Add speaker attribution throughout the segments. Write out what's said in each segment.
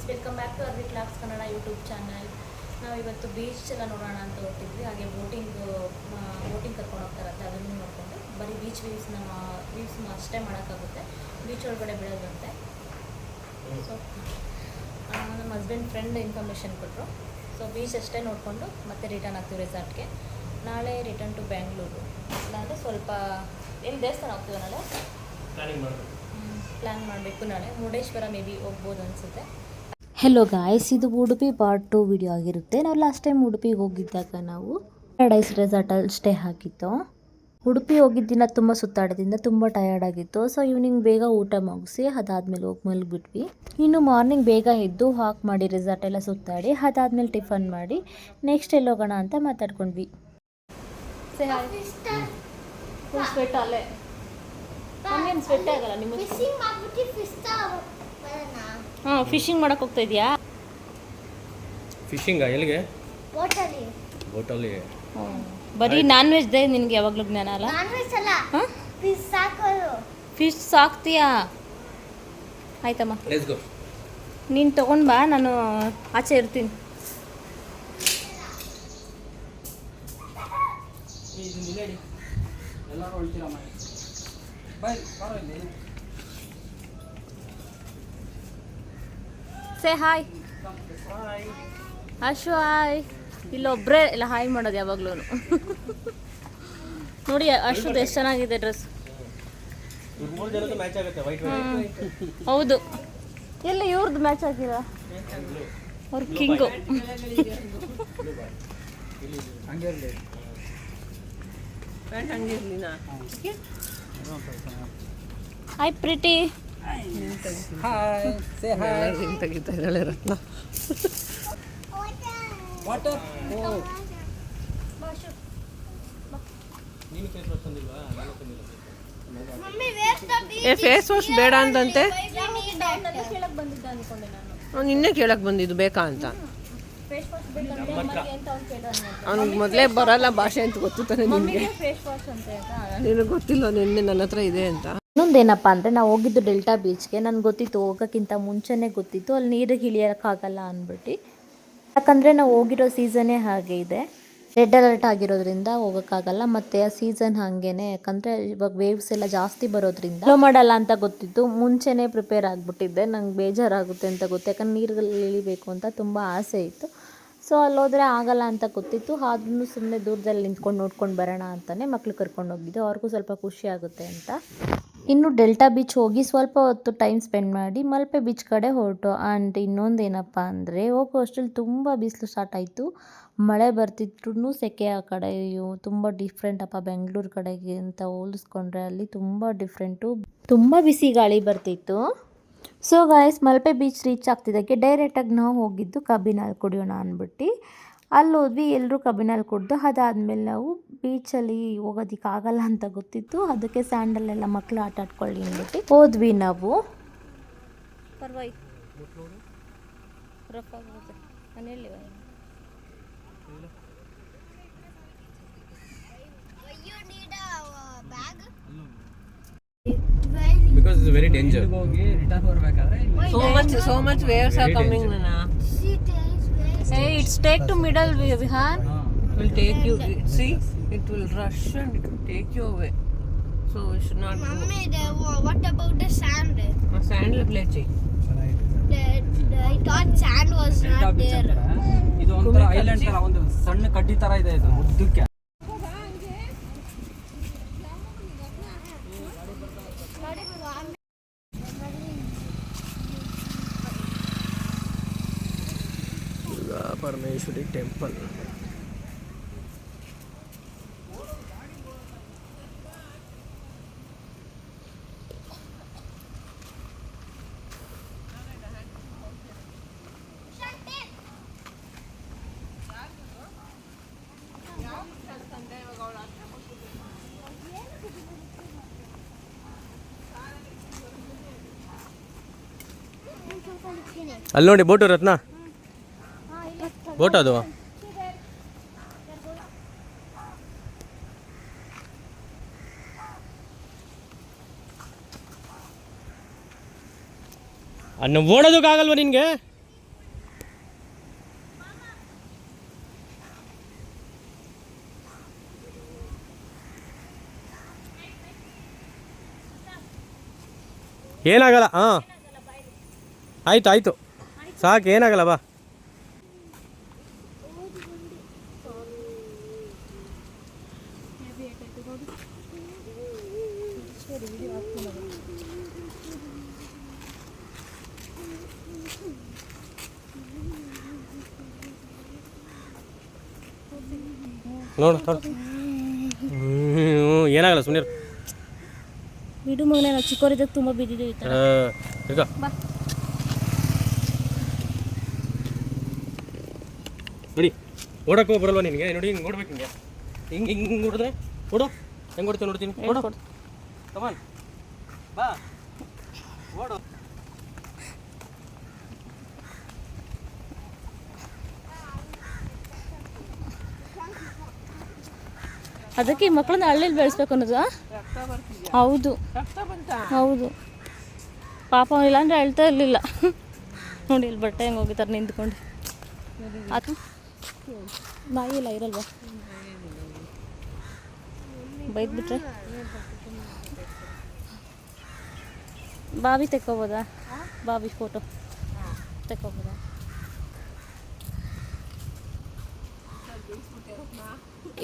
Speaker 1: Welcome back to ಅರ್ವಿಕ್ ಲಾಕ್ಸ್ Kannada YouTube channel. ನಾವು ಇವತ್ತು ಬೀಚ್ ಎಲ್ಲ ನೋಡೋಣ ಅಂತ ಹೊರಟಿದ್ವಿ. ಹಾಗೆ ಬೋಟಿಂಗ್ ಕರ್ಕೊಂಡು ಹೋಗ್ತಾರಂತೆ, ಅದನ್ನು ನೋಡಿಕೊಂಡು ಬರೀ ಬೀಚ್ ವ್ಯೂಸ್ ಅಷ್ಟೇ ಮಾಡೋಕ್ಕಾಗುತ್ತೆ, ಬೀಚ್ ಒಳಗಡೆ ಬಿಡೋದಂತೆ. ಸೊ ನಮ್ಮ ಹಸ್ಬೆಂಡ್ ಫ್ರೆಂಡ್ ಇನ್ಫಾರ್ಮೇಷನ್ ಕೊಟ್ಟರು. ಸೊ ಬೀಚ್ ಅಷ್ಟೇ ನೋಡಿಕೊಂಡು ಮತ್ತೆ ರಿಟರ್ನ್ ಆಗ್ತೀವಿ ರೆಸಾರ್ಟ್ಗೆ. ನಾಳೆ ರಿಟರ್ನ್ ಟು ಬ್ಯಾಂಗ್ಳೂರು. ಇಲ್ಲಾಂದರೆ ಸ್ವಲ್ಪ ಎಲ್ಲಿ ದೇವಸ್ಥಾನ ಹೋಗ್ತೀವಿ ನಾಳೆ ಪ್ಲ್ಯಾನ್ ಮಾಡಬೇಕು. ನಾಳೆ ಮುರುಡೇಶ್ವರ ಮೇ ಬಿ ಹೋಗ್ಬೋದು ಅನಿಸುತ್ತೆ.
Speaker 2: ಹೆಲೋ ಗಾಯ್ಸ್, ಇದು ಉಡುಪಿ ಪಾರ್ಟ್ 2 ವಿಡಿಯೋ ಆಗಿರುತ್ತೆ. ನಾವು ಲಾಸ್ಟ್ ಟೈಮ್ ಉಡುಪಿಗೆ ಹೋಗಿದ್ದಾಗ ನಾವು ಪ್ಯಾರಡೈಸ್ ರೆಸಾರ್ಟಲ್ಲಿ ಸ್ಟೇ ಹಾಕಿತ್ತು. ಉಡುಪಿ ಹೋಗಿದ್ದ ದಿನ ತುಂಬ ಸುತ್ತಾಡೋದ್ರಿಂದ ತುಂಬ ಟಯರ್ಡ್ ಆಗಿತ್ತು. ಸೊ ಈವ್ನಿಂಗ್ ಬೇಗ ಊಟ ಮುಗಿಸಿ ಅದಾದಮೇಲೆ ಹೋಗಿ ಮಲಗಿಬಿಟ್ವಿ. ಇನ್ನು ಮಾರ್ನಿಂಗ್ ಬೇಗ ಎದ್ದು ವಾಕ್ ಮಾಡಿ ರೆಸಾರ್ಟ್ ಎಲ್ಲ ಸುತ್ತಾಡಿ ಅದಾದಮೇಲೆ ಟಿಫನ್ ಮಾಡಿ ನೆಕ್ಸ್ಟ್ ಎಲ್ಲಿ ಹೋಗೋಣ ಅಂತ ಮಾತಾಡ್ಕೊಂಡ್ವಿ.
Speaker 1: ಸ್ವೆಟ್ ಅಲ್ಲೇ ಸ್ವೆಟ್ ಆಗಲ್ಲ ನಿಮಗೆ? ಹಾಂ, ಫಿಶಿಂಗ್ ಮಾಡಕ್ಕೆ ಹೋಗ್ತಾ ಇದೆಯಾ?
Speaker 3: ಫಿಶಿಂಗಾ? ಎಲ್ಲಿಗೆ? ಬೋಟಲ್ಲಿ.
Speaker 1: ಬರೀ ನಾನ್ ವೆಜ್ದೇ ನಿನಗೆ ಯಾವಾಗಲೂ ಜ್ಞಾನ ಅಲ್ಲ? ಹಾಂ, ಫಿಶ್ ಸಾಕ್ತೀಯಾ? ಆಯ್ತಮ್ಮ, ನೀನು ತೊಗೊಂಡು ಬಾ, ನಾನು ಆಚೆ ಇರ್ತೀನಿ. Say hi. ಅಶು ಹಾಯ್. ಇಲ್ಲೊಬ್ಬರೇ ಇಲ್ಲ ಹಾಯ್ ಮಾಡೋದು ಯಾವಾಗಲೂ. ನೋಡಿ ಅಶುದು ಎಷ್ಟು ಚೆನ್ನಾಗಿದೆ ಡ್ರೆಸ್. ಹೌದು, ಎಲ್ಲ ಇವ್ರದ್ದು ಮ್ಯಾಚ್ ಆಗಿಲ್ಲ, ಅವ್ರ king. Hi pretty.
Speaker 3: Hi, say hi. ತೆಗಿತಾ ಇದ್ದಾಳೆ ರತ್ನ. ವಾಟರ್. ನೀನು ಫೇಸ್ ವಾಶ್ ತಂದಿಲ್ವಾ?
Speaker 4: ಫೇಸ್ ವಾಶ್ ಬೇಡ ಅಂತಂತೆ.
Speaker 1: ಕೇಳಕ್ ಬಂದಿದ್ದ ಅನ್ಕೊಂಡೆ ನಾನು.
Speaker 4: ನಿನ್ನೆ ಕೇಳಕ್ ಬಂದಿದ್ದು ಬೇಕಾ ಅಂತ. ಅವ್ನಿಗೆ ಮೊದಲೇ ಬರಲ್ಲ ಭಾಷೆ ಅಂತ ಗೊತ್ತಾನೆ ನಿನಗೆ. ನಿನಗೆ ಗೊತ್ತಿಲ್ಲ ನಿನ್ನೆ ನನ್ನ ಹತ್ರ ಇದೆ ಅಂತ.
Speaker 2: ಇನ್ನೊಂದೇನಪ್ಪ ಅಂದರೆ ನಾವು ಹೋಗಿದ್ದು ಡೆಲ್ಟಾ ಬೀಚ್ಗೆ. ನನಗೆ ಗೊತ್ತಿತ್ತು, ಹೋಗೋಕ್ಕಿಂತ ಮುಂಚೆನೇ ಗೊತ್ತಿತ್ತು ಅಲ್ಲಿ ನೀರಿಗೆ ಇಳಿಯೋಕ್ಕಾಗಲ್ಲ ಅಂದ್ಬಿಟ್ಟು. ಯಾಕಂದರೆ ನಾವು ಹೋಗಿರೋ ಸೀಸನ್ನೇ ಹಾಗೆ ಇದೆ, ರೆಡ್ ಅಲರ್ಟ್ ಆಗಿರೋದ್ರಿಂದ ಹೋಗೋಕ್ಕಾಗಲ್ಲ. ಮತ್ತು ಆ ಸೀಸನ್ ಹಾಗೇನೆ, ಯಾಕಂದರೆ ಇವಾಗ ವೇವ್ಸ್ ಎಲ್ಲ ಜಾಸ್ತಿ ಬರೋದ್ರಿಂದ ಫ್ಲೋ ಮಾಡಲ್ಲ ಅಂತ ಗೊತ್ತಿತ್ತು. ಮುಂಚೆನೇ ಪ್ರಿಪೇರ್ ಆಗಿಬಿಟ್ಟಿದ್ದೆ. ನಂಗೆ ಬೇಜಾರಾಗುತ್ತೆ ಅಂತ ಗೊತ್ತು, ಯಾಕಂದ್ರೆ ನೀರಲ್ಲಿ ಇಳಿಬೇಕು ಅಂತ ತುಂಬ ಆಸೆ ಇತ್ತು. ಸೊ ಅಲ್ಲೋದ್ರೆ ಆಗಲ್ಲ ಅಂತ ಗೊತ್ತಿತ್ತು. ಆದ್ರೂ ಸುಮ್ಮನೆ ದೂರದಲ್ಲಿ ನಿಂತ್ಕೊಂಡು ನೋಡ್ಕೊಂಡು ಬರೋಣ ಅಂತಲೇ ಮಕ್ಳು ಕರ್ಕೊಂಡು ಹೋಗಿದ್ದು, ಅವ್ರಿಗೂ ಸ್ವಲ್ಪ ಖುಷಿ ಆಗುತ್ತೆ ಅಂತ. ಇನ್ನು ಡೆಲ್ಟಾ ಬೀಚ್ ಹೋಗಿ ಸ್ವಲ್ಪ ಹೊತ್ತು ಟೈಮ್ ಸ್ಪೆಂಡ್ ಮಾಡಿ ಮಲ್ಪೆ ಬೀಚ್ ಕಡೆ ಹೊರಟು. ಆ್ಯಂಡ್ ಇನ್ನೊಂದೇನಪ್ಪ ಅಂದರೆ ಹೋಗೋ ಅಷ್ಟರಲ್ಲಿ ತುಂಬ ಬಿಸಿಲು ಸ್ಟಾರ್ಟ್ ಆಯಿತು. ಮಳೆ ಬರ್ತಿದ್ರೂ ಸೆಕೆ. ಆ ಕಡೆ ತುಂಬ ಡಿಫ್ರೆಂಟಪ್ಪ, ಬೆಂಗಳೂರು ಕಡೆಗೆ ಅಂತ ಹೋಲಿಸ್ಕೊಂಡ್ರೆ ಅಲ್ಲಿ ತುಂಬ ಡಿಫ್ರೆಂಟು, ತುಂಬ ಬಿಸಿ ಗಾಳಿ ಬರ್ತಿತ್ತು. So guys, Malpe beach reach ಆಗ್ತಿದ್ದಕ್ಕೆ ಡೈರೆಕ್ಟಾಗಿ ನಾವು ಹೋಗಿದ್ದು ಕಬ್ಬಿನಲ್ಲಿ ಕುಡಿಯೋಣ ಅಂದ್ಬಿಟ್ಟು ಅಲ್ಲಿ ಹೋದ್ವಿ. ಎಲ್ಲರೂ ಕಬ್ಬಿನಲ್ಲಿ ಕುಡಿದು ಅದಾದಮೇಲೆ ನಾವು ಬೀಚಲ್ಲಿ ಹೋಗೋದಕ್ಕಾಗಲ್ಲ ಅಂತ ಗೊತ್ತಿತ್ತು, ಅದಕ್ಕೆ ಸ್ಯಾಂಡಲ್ಲೆಲ್ಲ ಮಕ್ಕಳು ಆಟ ಆಡ್ಕೊಳ್ಳಿ ಅಂದ್ಬಿಟ್ಟು ಹೋದ್ವಿ ನಾವು.
Speaker 3: Because it's very dangerous.
Speaker 4: So much waves are coming, Nana.
Speaker 1: Hey, it's take to middle Vihan.
Speaker 4: Will take you. See, it will rush and it will take you away. So we should not go.
Speaker 5: Mummy, what about the sand?
Speaker 4: Sand will play check.
Speaker 5: I thought sand was not there.
Speaker 6: ಇದು ಒಂಥರ island ತರ, ಒಂದು ಸಣ್ಣ ಕಡ್ಡಿ ತರ ಇದೆ ಇದು ಉದ್ದಕ್ಕೆ.
Speaker 3: ಪರಮೇಶ್ವರಿ ಟೆಂಪಲ್.
Speaker 7: ಅಲ್ಲಿ ನೋಡಿ ಬೋಟು ರತ್ನ, ಬೋಟ್ ಅದು. ಅನ್ನ ಓಡೋದಕ್ಕಾಗಲ್ವ ನಿನಗೆ? ಏನಾಗಲ್ಲ. ಹಾಂ ಆಯ್ತು ಆಯಿತು ಸಾಕು, ಏನಾಗಲ್ಲ ಬಾ. ನೋಡು ಏನಾಗಲ್ಲ ಸುಮ್ಮನೆ
Speaker 1: ಬಿಡು ಮಗನೇ, ನಾವು ಚಿಕ್ಕವರಿದ್ದಾಗ ತುಂಬ ಬಿದ್ದಿದ್ದೀವಿ ಈ ಥರ.
Speaker 7: ಈಗ ನೋಡಿ ಓಡಕ್ಕೆ ಬರಲ್ವ ನಿನಗೆ? ನೋಡಿ ಹಿಂಗೆ ಓಡ್ಬೇಕು, ಹಿಂಗೆ ನೋಡಿದ್ರೆ ಓಡು. ಹೆಂಗೆ ಓಡ್ತೀನಿ ನೋಡ್ತೀನಿ, ಓಡು ಕಮಾನ್ ಬಾ ಓಡು.
Speaker 1: ಅದಕ್ಕೆ ಈ ಮಕ್ಕಳನ್ನ ಹಳ್ಳಿಲಿ ಬೆಳೆಸ್ಬೇಕು ಅನ್ನೋದು. ಹೌದು ಹೌದು, ಪಾಪ ಇಲ್ಲಾಂದ್ರೆ ಅಳ್ತಾ ಇರಲಿಲ್ಲ. ನೋಡಿ ಇಲ್ಲಿ ಬಟ್ಟೆ ಹೆಂಗೆ ಹೋಗಿತಾರೆ ನಿಂತ್ಕೊಂಡು. ಅದು ಬಾಯಿ ಇಲ್ಲ ಇರಲ್ವಾ? ಬೈದ್ಬಿಟ್ರೆ ಬಾವಿ ತೆಕ್ಕೋಬೋದಾ? ಬಾವಿ ಫೋಟೋ ತೆಕ್ಕೋಬೋದಾ?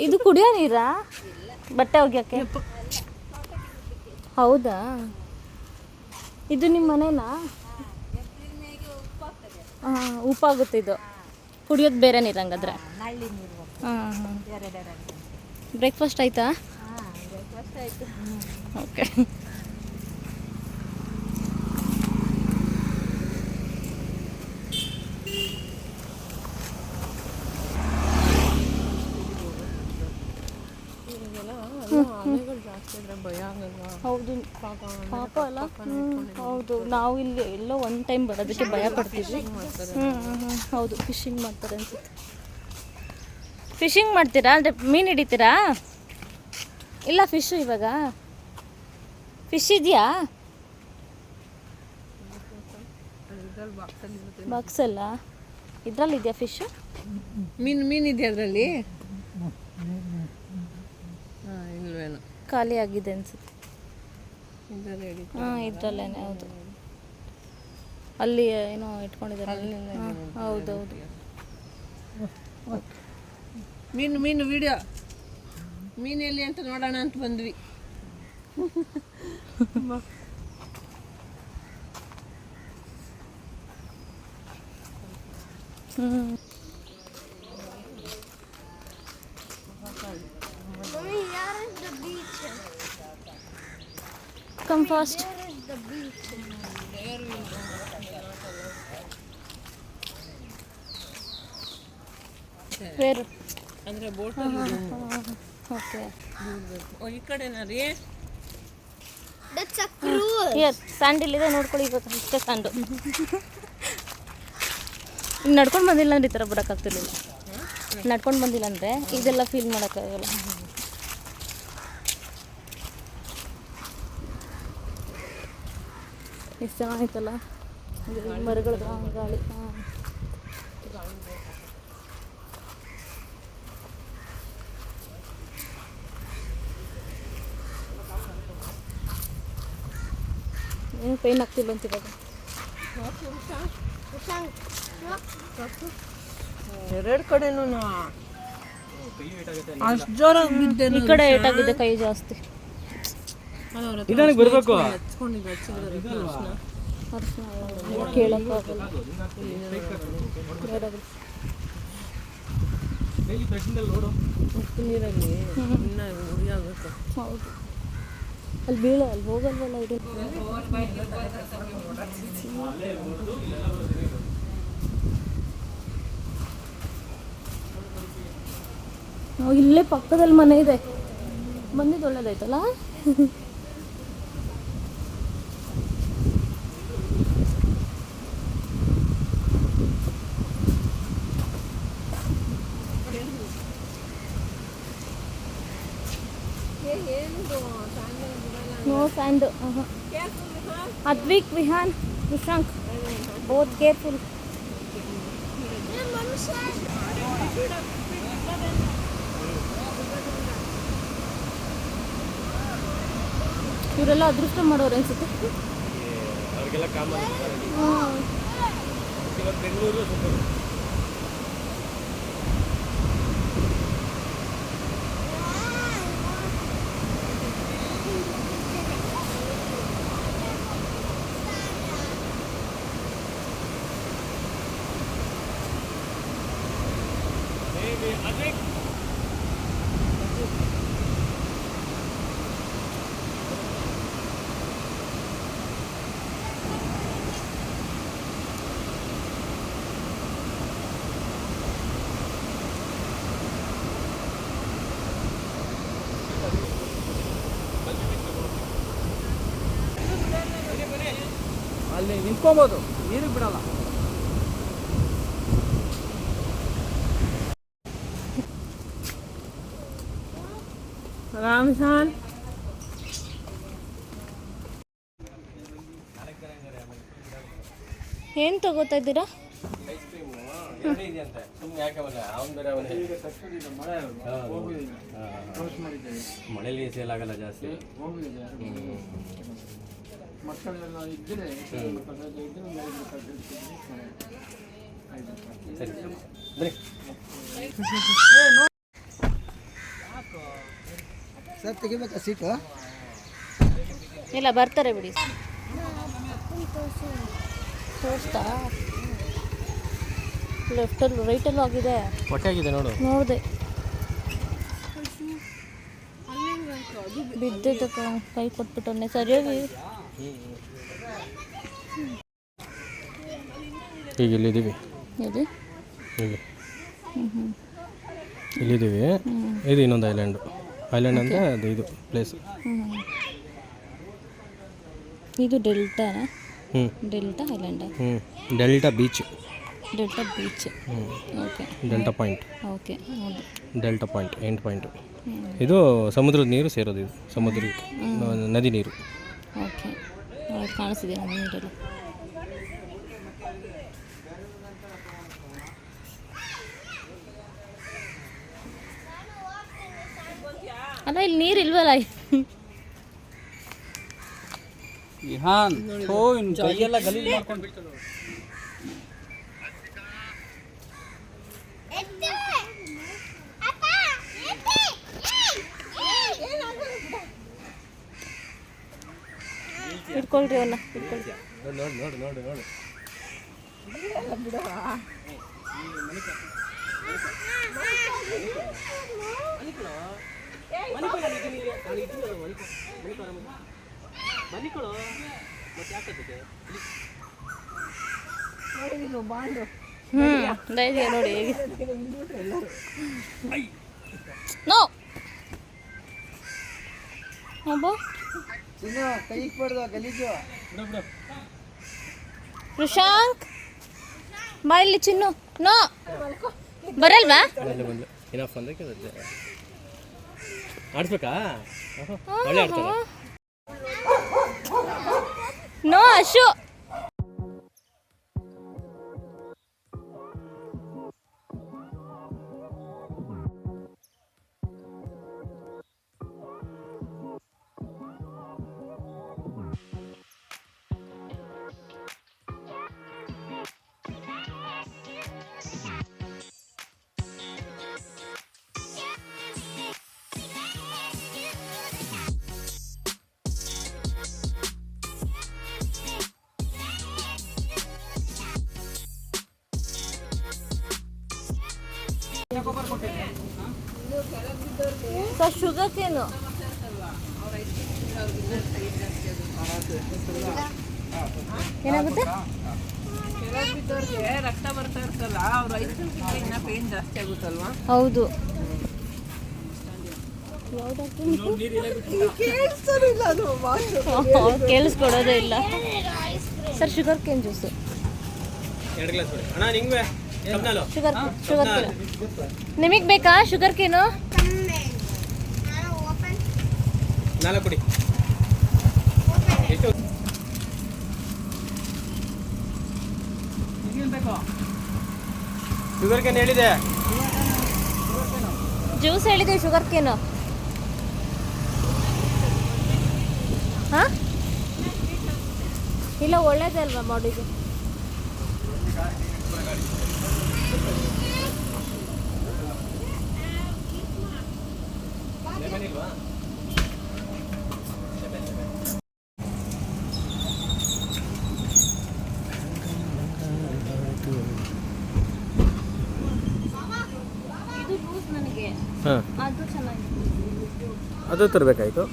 Speaker 1: ಇದು ಕುಡಿಯೋ ನೀರಾ? ಬಟ್ಟೆ ಒಗ್ಯಕ್ಕೆ? ಹೌದಾ, ಇದು ನಿಮ್ಮ ಮನೆನಾ? ಹಾಂ, ಉಪ್ಪಾಗುತ್ತೆ ಇದು. ಕುಡಿಯೋದು ಬೇರೆ ನೀರು ಹಂಗಾದ್ರೆ? ಹಾಂ ಹಾಂ. ಬ್ರೇಕ್ಫಾಸ್ಟ್ ಆಯಿತಾ? ಓಕೆ. ಹೌದು ಪಾಪ ಅಲ್ಲ. ಹೌದು, ನಾವು ಇಲ್ಲಿ ಎಲ್ಲೋ ಒಂದು ಟೈಮ್ ಬರೋದಕ್ಕೆ ಭಯ ಪಡ್ತೀವಿ. ಹೌದು, ಫಿಶಿಂಗ್ ಮಾಡ್ತಾರೆ ಅನ್ಸುತ್ತೆ. ಫಿಶಿಂಗ್ ಮಾಡ್ತೀರಾ ಅಂದರೆ ಮೀನು ಹಿಡಿತೀರಾ? ಇಲ್ಲ ಫಿಶು ಇವಾಗ ಫಿಶ್ ಇದೆಯಾ ಬಾಕ್ಸಲ್ಲ? ಇದರಲ್ಲಿ ಇದೆಯಾ ಫಿಶು?
Speaker 4: ಮೀನಿದೆಯಾ ಅದರಲ್ಲಿ? ಇಲ್ವೇನೋ,
Speaker 1: ಖಾಲಿ ಆಗಿದೆ ಅನ್ಸುತ್ತೆ. ಹಾಂ, ಇದರಲ್ಲೇನೆ. ಹೌದು, ಅಲ್ಲಿ ಏನೋ ಇಟ್ಕೊಂಡಿದ್ದಾರೆ. ಹೌದೌದು.
Speaker 4: ಮೀನು ವಿಡಿಯೋ, ಮೀನು ಎಲ್ಲಿ ಅಂತ ನೋಡೋಣ ಅಂತ ಬಂದ್ವಿ.
Speaker 5: Mommy, here is the beach.
Speaker 1: Come fast.
Speaker 5: Here is the beach.
Speaker 1: Where?
Speaker 4: ಅಂದರೆ ಬೋಟ್
Speaker 1: ಓಕೆ.
Speaker 4: ಈ ಕಡೆನಾ ರೀ?
Speaker 5: That's a cruise.
Speaker 1: Here and ಇಲ್ಲಿದೆ, ನೋಡ್ಕೊಳ್ಳಿ. ಇವತ್ತು ಇಷ್ಟೇ ಸ್ಯಾಂಡು. ಈಗ ನಡ್ಕೊಂಡು ಬಂದಿಲ್ಲ ಅಂದ್ರೆ ಈ ಥರ ಬಿಡೋಕ್ಕಾಗ್ತಿರ್ಲಿಲ್ಲ. ನಡ್ಕೊಂಡು ಬಂದಿಲ್ಲ ಅಂದರೆ ಇದೆಲ್ಲ ಫೀಲ್ ಮಾಡೋಕ್ಕಾಗಲ್ಲ. ಎಷ್ಟು ಚೆನ್ನಾಗಿತ್ತಲ್ಲ ಮರಗಳ ಗಾಳಿ. ಹಾಂ, ಏನು ಪೇನ್ ಆಗ್ತಿಲ್ಲ ಅಂತ ಇವಾಗ.
Speaker 4: ಎರಡು ಕಡೆನೂ ಅಷ್ಟು ಜೋರಾಗಿ ಬಿದ್ದೇನು?
Speaker 1: ಈ ಕಡೆ ಏಟಾಗಿದೆ ಕೈ ಜಾಸ್ತಿ.
Speaker 7: ಬರಬೇಕು
Speaker 1: ಕೇಳೋಕ್ಕಾಗಲ್ಲ.
Speaker 4: ನೀರಲ್ಲಿ ಇನ್ನೂ ಉರಿಯಾಗಬೇಕು.
Speaker 1: ಹೌದು, ಅಲ್ಲಿ ಬೀಳೋ ಅಲ್ಲಿ ಹೋಗಲ್ವಲ್ಲ ಇದು. ಇಲ್ಲೇ ಪಕ್ಕದಲ್ಲಿ ಮನೆ ಇದೆ. ಬಂದಿದ್ದು ಒಳ್ಳೇದಾಯ್ತಲ್ಲ.
Speaker 2: No sand. Advik, Vihaan, Vishank both careful. ಇವರೆಲ್ಲ ಅದೃಷ್ಟ ಮಾಡೋರು ಅನ್ಸುತ್ತೆ.
Speaker 7: ಅವ್ರಿಗೆಲ್ಲ ಕಾಮನ್. ಇವತ್ತು ಬೆಂಗಳೂರು ಸೂಪರ್.
Speaker 3: ಅಲ್ಲಿ ನಿಂತ್ಕೊಬೋದು, ನೀರಿಗೆ ಬಿಡಲ್ಲ.
Speaker 4: ರಾಮ್ಸಾನ್
Speaker 2: ಏನು ತಗೋತಾ ಇದ್ದೀರಾ?
Speaker 7: ಐಸ್ ಕ್ರೀಮು ಎಣ್ಣೆ ಇದೆಯಂತೆ. ಸುಮ್ಮನೆ ಯಾಕೆ ಅವನ ಅವ್ನು ಬೇರೆ ಅವನೇ. ಮಳೆಯಲ್ಲಿ ಸೇಲ್ ಆಗಲ್ಲ ಜಾಸ್ತಿ.
Speaker 3: ಮಕ್ಕಳೆಲ್ಲ ಇದ್ದರೆ
Speaker 7: ಸರಿ ಬನ್ನಿ.
Speaker 3: ಸರ್ ತೆಗಿಬೇಕಾ ಸೀಟು?
Speaker 2: ಇಲ್ಲ, ಬರ್ತಾರೆ ಬಿಡಿ. ತೋರಿಸ್ತಾ? ಲೆಫ್ಟಲ್ಲೂ ರೈಟಲ್ಲೂ ಆಗಿದೆ.
Speaker 7: ಹೊಟ್ಟೆ ಆಗಿದೆ ನೋಡು.
Speaker 2: ನೋಡಿದೆ, ಬಿದ್ದಿದ್ದ ಕೈ ಕೊಟ್ಬಿಟ್ಟವನ್ನೇ ಸರಿಯಾಗಿ.
Speaker 7: ಈಗ ಇಲ್ಲಿದ್ದೀವಿ.
Speaker 2: ಇದು
Speaker 7: ಇಲ್ಲಿದ್ದೀವಿ. ಇದು ಇನ್ನೊಂದು ಐಲ್ಯಾಂಡು. ಐಲ್ಯಾಂಡ್ ಅಂದರೆ ಅದು ಇದು ಪ್ಲೇಸ್.
Speaker 2: ಇದು ಡೆಲ್ಟಾನಾ?
Speaker 7: ಹ್ಞೂ,
Speaker 2: ಡೆಲ್ಟಾ ಐಲ್ಯಾಂಡ?
Speaker 7: Delta beach.
Speaker 2: Delta beach. Okay,
Speaker 7: delta point.
Speaker 2: Okay, ಹೌದು.
Speaker 7: Delta point, end point. ಇದು ಸಮುದ್ರದ ನೀರು ಸೇರೋದು. ಇದು ಸಮುದ್ರಕ್ಕೆ ನದಿ ನೀರು.
Speaker 2: ಓಕೆ, ಕಾಣಿಸ್ತಿದೆ ನಮ್ಮ ನೀರೆಲ್ಲ. ಅಲ್ಲ, ಇಲ್ಲಿ ನೀರು ಇಲ್ವಲ್ಲ?
Speaker 3: ವಿಹಾನ್ ಕೈಯೆಲ್ಲ ಗಲೀಜು ಮಾಡ್ಕೊಂಡು
Speaker 2: ಇಟ್ಕೊಳ್ರಿ ಅವನ್ನ, ಇಟ್ಕೊಳ್ರಿ.
Speaker 7: ನೋಡು ನೋಡು ನೋಡು ನೋಡು.
Speaker 2: ಧೈರ್ಯ ನೋಡಿ ಹೇಗೆ. ನೋ ಅಬ್ಬ,
Speaker 3: ಕೈ ಪಡ್ದು ಗಲೀಜು.
Speaker 2: ಪ್ರಶಾಂಕ್ ಬಾ ಇಲ್ಲಿ. ಚಿನ್ನು ನೋ ಬರಲ್ವಾ?
Speaker 7: ಏನಪ್ಪ ಅಂದ್ರೆ ಆಡಿಸ್ಬೇಕಾ? ಒಳ್ಳೆ ಆಡ್ತಾರ.
Speaker 2: ನೋ ಅಶು. ಸರ್ ಶುಗರ್ ಕೇನು ಏನಾಗುತ್ತೆ?
Speaker 4: ರಕ್ತ ಬರ್ತಾ ಇರ್ತಲ್ಲ, ಅವ್ರು ಐಸ್ ಕ್ರೀಮ್ ಇನ್ನ ಪೇನ್ ಜಾಸ್ತಿ ಆಗುತ್ತಲ್ವಾ?
Speaker 2: ಹೌದು. ಕೇಳಿಸ್ಕೊಡೋದೇ ಇಲ್ಲ sir. Sugar cane juice.
Speaker 7: 2 glass ಕೊಡಿ ಅಣ್ಣ. ನಿಂಗೆ
Speaker 2: ಶುಗರ್ ಕೇನ್. ನಿಮಗೆ ಬೇಕಾ ಶುಗರ್ ಕೇನು?
Speaker 7: 4 ಕೊಡಿ. ಎಷ್ಟು ಶುಗರ್ ಕೇನ್ ಹೇಳಿದೆ.
Speaker 2: ಜ್ಯೂಸ್ ಹೇಳಿದೆ ಶುಗರ್ ಕೇನು. ಹಾಂ ಇಲ್ಲ ಒಳ್ಳೇದೇ ಅಲ್ವಾ ಬಾಡಿಗೆ. ಇದು ಜ್ಯೂಸ್ ನನಗೆ
Speaker 7: ಹಾಂ
Speaker 2: ಅದು ಚೆನ್ನಾಗಿದೆ.
Speaker 7: ಅದು ತರಬೇಕಾಯ್ತು.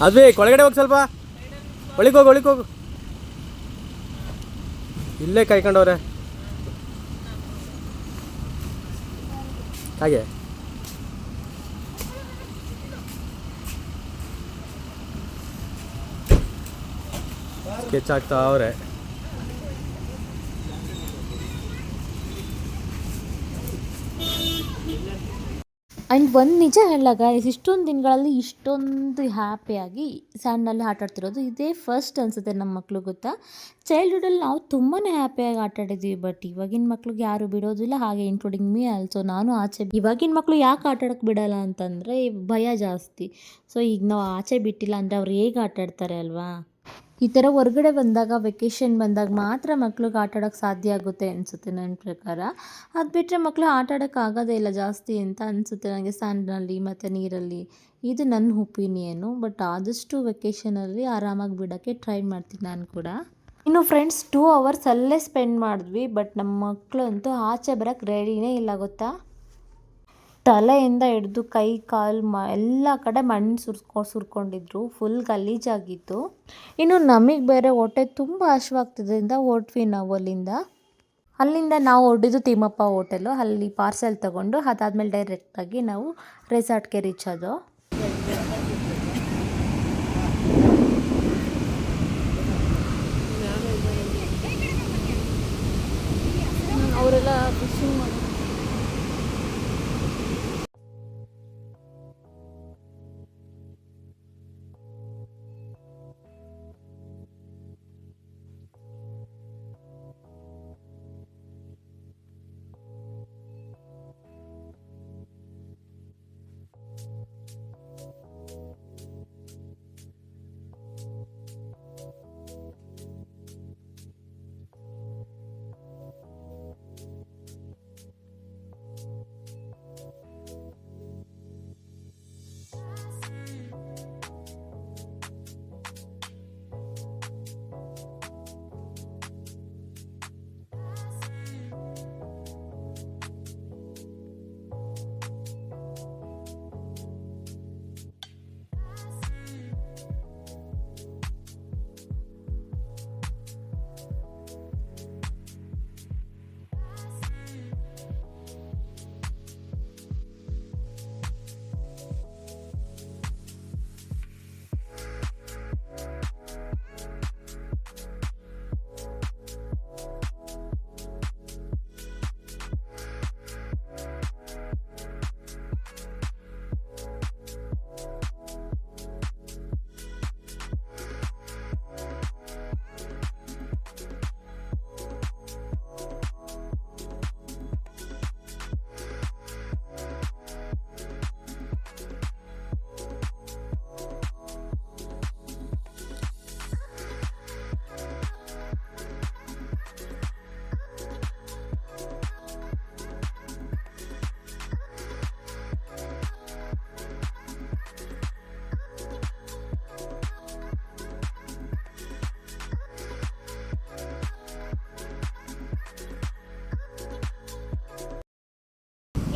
Speaker 7: ಅದ್ವಿ ಒಳಗಡೆ ಹೋಗಿ ಸ್ವಲ್ಪ ಒಳಿಗೋಗು ಇಲ್ಲೇ ಕಾಯ್ಕೊಂಡವ್ರೆ ಹಾಗೆ. ಸ್ಕೆಚ್ ಆಗ್ತಾ ಅವ್ರೆ.
Speaker 2: ಆ್ಯಂಡ್ ಒಂದು ನಿಜ ಹೇಳಾಗ ಇಷ್ಟೊಂದು ದಿನಗಳಲ್ಲಿ ಇಷ್ಟೊಂದು ಹ್ಯಾಪಿಯಾಗಿ ಸ್ಯಾಂಡ್ನಲ್ಲಿ ಆಟ ಆಡ್ತಿರೋದು ಇದೇ ಫಸ್ಟ್ ಅನಿಸುತ್ತೆ ನಮ್ಮ ಮಕ್ಕಳು. ಗೊತ್ತಾ, ಚೈಲ್ಡ್ಹುಡಲ್ಲಿ ನಾವು ತುಂಬಾ ಹ್ಯಾಪಿಯಾಗಿ ಆಟ ಆಡಿದ್ದೀವಿ. ಬಟ್ ಇವಾಗಿನ ಮಕ್ಳಿಗೆ ಯಾರು ಬಿಡೋದಿಲ್ಲ, ಹಾಗೆ ಇನ್ಕ್ಲೂಡಿಂಗ್ ಮೀ ಆಲ್ಸೋ. ನಾನು ಆಚೆ ಇವಾಗಿನ ಮಕ್ಕಳು ಯಾಕೆ ಆಟ ಆಡೋಕ್ಕೆ ಬಿಡೋಲ್ಲ ಅಂತಂದರೆ ಭಯ ಜಾಸ್ತಿ. ಸೊ ಈಗ ನಾವು ಆಚೆ ಬಿಟ್ಟಿಲ್ಲ ಅಂದರೆ ಅವ್ರು ಹೇಗೆ ಆಟ ಆಡ್ತಾರೆ ಅಲ್ವಾ. ಈ ಥರ ಹೊರಗಡೆ ಬಂದಾಗ, ವೆಕೇಷನ್ ಬಂದಾಗ ಮಾತ್ರ ಮಕ್ಳಿಗೆ ಆಟ ಆಡೋಕ್ಕೆ ಸಾಧ್ಯ ಆಗುತ್ತೆ ಅನಿಸುತ್ತೆ ನನ್ನ ಪ್ರಕಾರ. ಅದು ಬಿಟ್ಟರೆ ಮಕ್ಕಳು ಆಟ ಆಡೋಕ್ಕೆ ಆಗೋದೇ ಇಲ್ಲ ಜಾಸ್ತಿ ಅಂತ ಅನಿಸುತ್ತೆ ನನಗೆ, ಸ್ಯಾಂಡ್ನಲ್ಲಿ ಮತ್ತು ನೀರಲ್ಲಿ. ಇದು ನನ್ನ ಒಪಿನಿಯನ್ನು. ಬಟ್ ಆದಷ್ಟು ವೆಕೇಷನಲ್ಲಿ ಆರಾಮಾಗಿ ಬಿಡೋಕ್ಕೆ ಟ್ರೈ ಮಾಡ್ತೀನಿ ನಾನು ಕೂಡ. ಇನ್ನು ಫ್ರೆಂಡ್ಸ್ 2 hours ಅಲ್ಲೇ ಸ್ಪೆಂಡ್ ಮಾಡಿದ್ವಿ. ಬಟ್ ನಮ್ಮ ಮಕ್ಕಳಂತೂ ಆಚೆ ಬರೋಕ್ಕೆ ರೆಡಿನೇ ಇಲ್ಲ ಗೊತ್ತಾ. ತಲೆಯಿಂದ ಹಿಡಿದು ಕೈ ಕಾಲು ಎಲ್ಲ ಕಡೆ ಮಣ್ಣು ಸುರ್ಕೊಂಡಿದ್ರು. ಫುಲ್ ಗಲೀಜಾಗಿತ್ತು. ಇನ್ನು ನಮಗೆ ಬೇರೆ ಹೊಟ್ಟೆ ತುಂಬ ಹಶ್ವಾಗ್ತಿದ್ದರಿಂದ ಹೊರಟ್ವಿ ನಾವು ಅಲ್ಲಿಂದ ನಾವು ಹೊರಡಿದ್ದು ತಿಮ್ಮಪ್ಪ ಹೋಟೆಲು. ಅಲ್ಲಿ ಪಾರ್ಸೆಲ್ ತೊಗೊಂಡು ಅದಾದಮೇಲೆ ಡೈರೆಕ್ಟಾಗಿ ನಾವು ರೆಸಾರ್ಟ್ಗೆ ರೀಚ್ ಆದೋ. ಅವರೆಲ್ಲ ಫಿಶಿಂಗ್ ಮಾಡಿ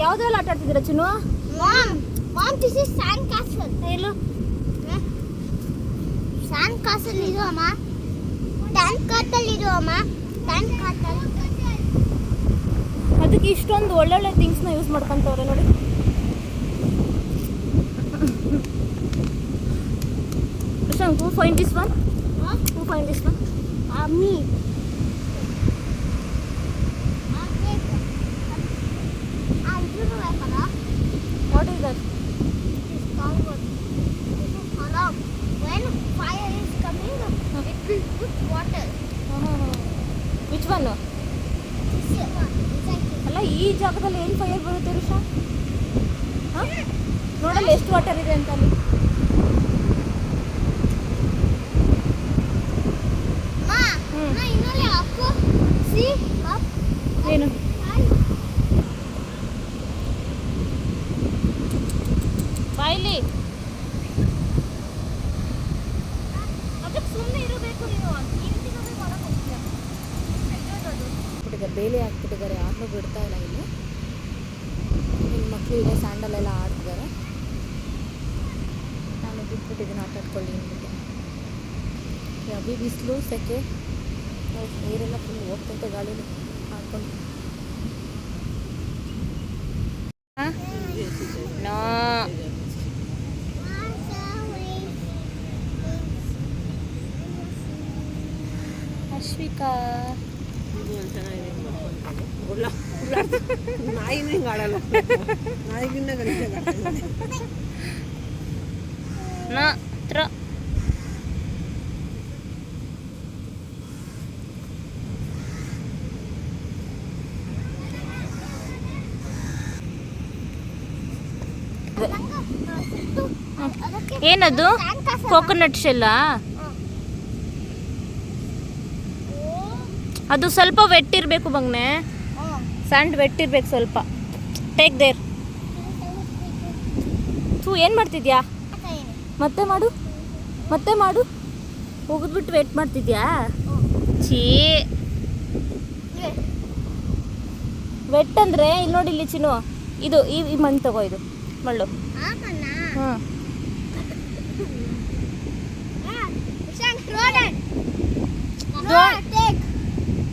Speaker 2: ಯಾವುದೆಲ್ಲ ಆಟ ಆಡ್ತಿದ್ದೀರಾ ಚಿನ್ನು?
Speaker 5: Mom, this is sand castle.
Speaker 2: Yellow
Speaker 5: Sand castle ಇದು ಅಮ್ಮ. Sand castle ಇದು ಅಮ್ಮ. Sand castle.
Speaker 2: ಅದಕ್ಕೆ ಇಷ್ಟೊಂದು ಒಳ್ಳೊಳ್ಳೆ ಥಿಂಗ್ಸ್ನ ಯೂಸ್ ಮಾಡ್ಕೊಂತವ್ರೆ ನೋಡಿ. Prashant, who find this one? Who find this one?
Speaker 5: Me.
Speaker 2: What is that?
Speaker 5: When fire is coming, it will put water.
Speaker 2: Which one? ಅಲ್ಲ ಈ ಜಾಗದಲ್ಲಿ ಏನು ಫೈರ್ ಬರುತ್ತೆ ಋಷಾ? ಹಾಂ ನೋಡಲ್ಲ ಎಷ್ಟು ವಾಟರ್ ಇದೆ ಅಂತ ಅಲ್ಲಿ. ಏನು ಬಾಯ್ಲಿ ಅದಕ್ಕೆ ಸುಮ್ಮನೆ ಇರಬೇಕು ನೀನು. ಬೇಲಿ ಹಾಕ್ಬಿಟ್ಟಿದ್ದಾರೆ, ಯಾರನ್ನೂ ಬಿಡ್ತಾ ಇಲ್ಲ ಇಲ್ಲಿ. ಮಕ್ಕಳು ಇದೆ ಸ್ಯಾಂಡಲೆಲ್ಲ ಆಡ್ತಿದ್ದಾರೆ. ನಾನು ಬಿಟ್ಬಿಟ್ಟಿದ್ದೀನಿ ಆಟ ಆಡ್ಕೊಳ್ಳಿ ನಿಮಗೆ. ಅಭಿ ಬಿಸಿಲು ಸೆಕೆ ನೀರೆಲ್ಲ ಫುಲ್ ಹೋಗ್ತೈತೆ ಗಾಳಿಲಿ ಹಾಕ್ಕೊಂಡು. ನೋ ಅಶ್ವಿಕಾ
Speaker 4: ನಾಯಿನ ಹಿಂಗೆ ಆಡಲ್ಲ, ನಾಯಿಗಿನ್ನ
Speaker 2: ಮಾತ್ರ ಏನದು ಕೋಕೋನಟ್ ಶೆಲ್ಲಾ? ಅದು ಸ್ವಲ್ಪ ವೆಟ್ ಇರಬೇಕು ಬಂಗ್ನೆ, ಸ್ಯಾಂಡ್ ವೆಟ್ ಇರ್ಬೇಕು ಸ್ವಲ್ಪ. Take their. ಏನು ಮಾಡ್ತಿದ್ಯಾ? ಮತ್ತೆ ಮಾಡು, ಮತ್ತೆ ಮಾಡು. ಹೋಗಿದ್ಬಿಟ್ಟು ವೆಟ್ ಮಾಡ್ತಿದ್ಯಾ? ಛೀ, ವೆಟ್ ಅಂದರೆ ಇಲ್ಲಿ ನೋಡಿ, ಇಲ್ಲಿ ಚಿನ್ನು, ಇದು ಈ ಮಣ್ಣು ತಗೋ, ಇದು ಮಳ್ಳು. ಹಾಂ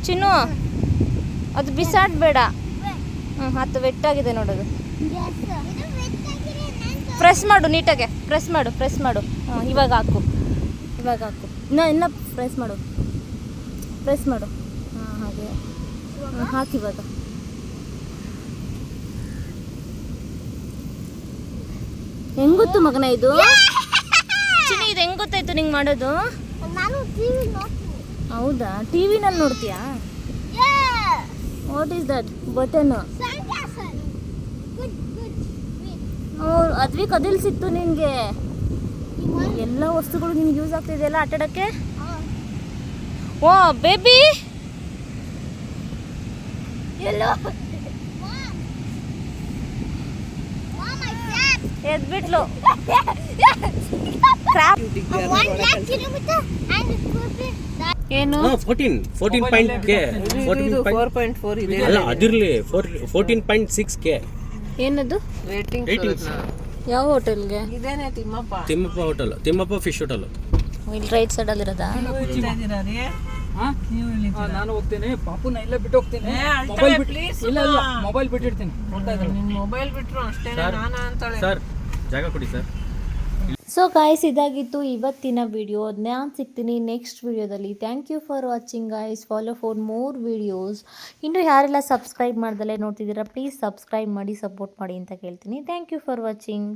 Speaker 2: ಚಿನ್ನು, ಅದು ಬಿಸಾಡಬೇಡ. ಅದು ವೆಟ್ಟಾಗಿದೆ ನೋಡೋದು. ಪ್ರೆಸ್ ಮಾಡು ನೀಟಾಗೆ, ಪ್ರೆಸ್ ಮಾಡು, ಪ್ರೆಸ್ ಮಾಡು. ಹಾಂ ಇವಾಗ ಹಾಕು, ಇವಾಗ ಹಾಕು. ಇನ್ನು ಪ್ರೆಸ್ ಮಾಡು, ಪ್ರೆಸ್ ಮಾಡು. ಹಾಂ ಹಾಗೆ ಹಾಕಿ ಇವಾಗ. ಹೆಂಗ್ ಗೊತ್ತು ಮಗನ ಇದು? ಚಿನ್ನಿ, ಇದು ಹೆಂಗ್ ಗೊತ್ತಾಯ್ತು ನಿಂಗೆ ಮಾಡೋದು?
Speaker 5: ನಾನು ಟಿವಿ ನೋಡ್ತೀನಿ.
Speaker 2: ಹೌದಾ, ಟಿವಿನಲ್ಲಿ ನೋಡ್ತೀಯಾ? What is that button? ಅದ್ವಿ ಕದಿಲ್ ಸಿಕ್ತು ನಿನಗೆ. ಎಲ್ಲ ವಸ್ತುಗಳು ನಿನ್ಗೆ ಯೂಸ್ ಆಗ್ತಿದೆಯಲ್ಲ ಆಟ ಆಡೋಕ್ಕೆ. ಓ ಬೇಬಿ, ಎಲ್ಲೋ ಎದ್ಬಿಟ್ಲು. ಏನು
Speaker 7: 14.K
Speaker 4: 4.4 ಇದೆ.
Speaker 7: ಅಲ್ಲ ಅದಿರಲಿ 14.6K
Speaker 2: ಏನದು?
Speaker 4: Rating
Speaker 7: ratings.
Speaker 2: ಯಾವ ಹೋಟೆಲ್ಗೆ?
Speaker 4: ಇದೇನೆ Thimmappa
Speaker 7: hotel, Thimmappa fish hotel.
Speaker 2: ಇಲ್ಲಿ ರೈಟ್ ಸೈಡಲ್ಲಿ ಇರೋದಾ?
Speaker 6: ನಾನು ಹೋಗ್ತೇನೆ, ಪಾಪುನ ಇಲ್ಲೇ ಬಿಟ್ಟು ಹೋಗ್ತೇನೆ. ಮೊಬೈಲ್ ಬಿಟ್ಟು ಇಲ್ಲ ಇಲ್ಲ, ಮೊಬೈಲ್ ಬಿಟ್ಟಿರ್ತೀನಿ.
Speaker 4: ಮೊಬೈಲ್ ಬಿಟ್ರು ಅಷ್ಟೇ ನಾನು ಅಂತಾಳೆ.
Speaker 7: ಸರ್ ಜಾಗ ಕೊಡಿ ಸರ್.
Speaker 2: ಸೊ ಗಾಯ್ಸ್, ಇದಾಗಿತ್ತು ಇವತ್ತಿನ ವಿಡಿಯೋ. ನಾನು ಸಿಗ್ತೀನಿ ನೆಕ್ಸ್ಟ್ ವಿಡಿಯೋದಲ್ಲಿ. Thank you for watching guys. Follow for more videos. ಇನ್ನು ಯಾರೆಲ್ಲ ಸಬ್ಸ್ಕ್ರೈಬ್ ಮಾಡ್ದಲೇ ನೋಡ್ತಿದ್ದೀರಾ, ಪ್ಲೀಸ್ ಸಬ್ಸ್ಕ್ರೈಬ್ ಮಾಡಿ, ಸಪೋರ್ಟ್ ಮಾಡಿ ಅಂತ ಕೇಳ್ತೀನಿ. Thank you for watching.